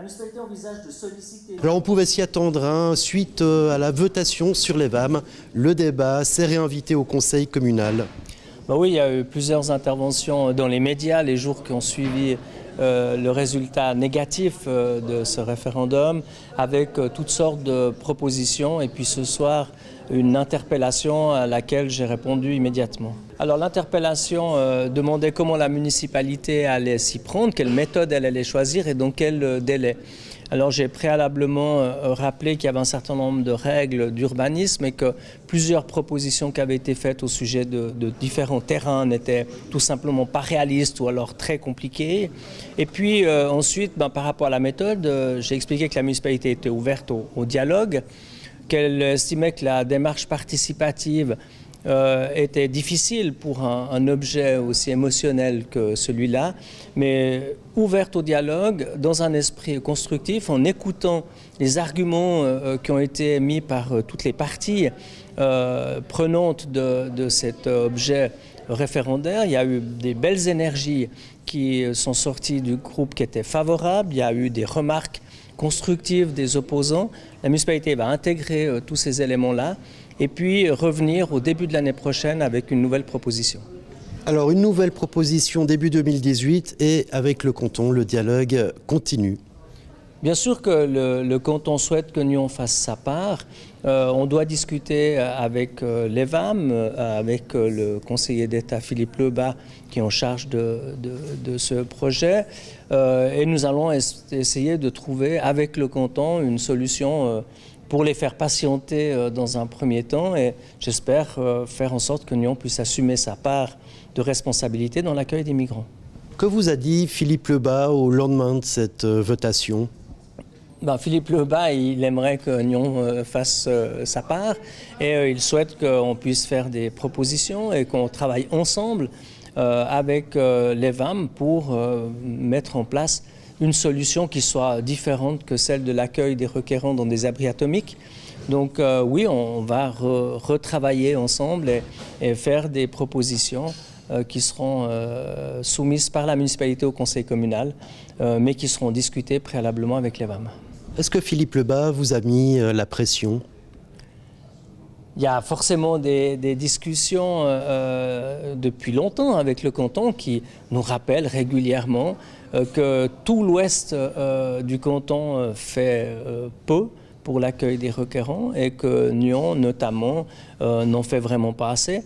La municipalité envisage de solliciter... Alors on pouvait s'y attendre, hein, suite à la votation sur les VAM, le débat s'est réinvité au conseil communal. Oui, il y a eu plusieurs interventions dans les médias les jours qui ont suivi le résultat négatif de ce référendum, avec toutes sortes de propositions. Et puis ce soir, une interpellation à laquelle j'ai répondu immédiatement. Alors l'interpellation demandait comment la municipalité allait s'y prendre, quelle méthode elle allait choisir et dans quel délai. Alors j'ai préalablement rappelé qu'il y avait un certain nombre de règles d'urbanisme et que plusieurs propositions qui avaient été faites au sujet de différents terrains n'étaient tout simplement pas réalistes ou alors très compliquées. Et puis ensuite, par rapport à la méthode, j'ai expliqué que la municipalité était ouverte au dialogue, qu'elle estimait que la démarche participative était difficile pour un objet aussi émotionnel que celui-là, mais ouverte au dialogue, dans un esprit constructif, en écoutant les arguments qui ont été mis par toutes les parties prenantes de cet objet référendaire. Il y a eu des belles énergies qui sont sorties du groupe qui étaient favorables, il y a eu des remarques constructives des opposants. La municipalité va intégrer tous ces éléments-là et puis revenir au début de l'année prochaine avec une nouvelle proposition. Alors une nouvelle proposition début 2018 et avec le canton, le dialogue continue. Bien sûr que le canton souhaite que Nyon fasse sa part. On doit discuter avec les VAM, avec le conseiller d'État Philippe Lebas qui est en charge de ce projet. Et nous allons essayer de trouver avec le canton une solution pour les faire patienter dans un premier temps et j'espère faire en sorte que Nyon puisse assumer sa part de responsabilité dans l'accueil des migrants. Que vous a dit Philippe Lebas au lendemain de cette votation ? Philippe Lebas, il aimerait que Nyon fasse sa part et il souhaite qu'on puisse faire des propositions et qu'on travaille ensemble avec les VAM pour mettre en place une solution qui soit différente que celle de l'accueil des requérants dans des abris atomiques. Donc oui, on va retravailler ensemble et faire des propositions qui seront soumises par la municipalité au conseil communal, mais qui seront discutées préalablement avec les VAM. Est-ce que Philippe Lebas vous a mis la pression ? Il y a forcément des discussions depuis longtemps avec le canton qui nous rappellent régulièrement que tout l'ouest du canton fait peu pour l'accueil des requérants et que Nyon, notamment, n'en fait vraiment pas assez.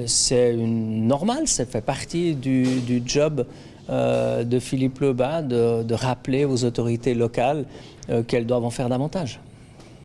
C'est normal, ça fait partie du job de Philippe Lebas de rappeler aux autorités locales qu'elles doivent en faire davantage.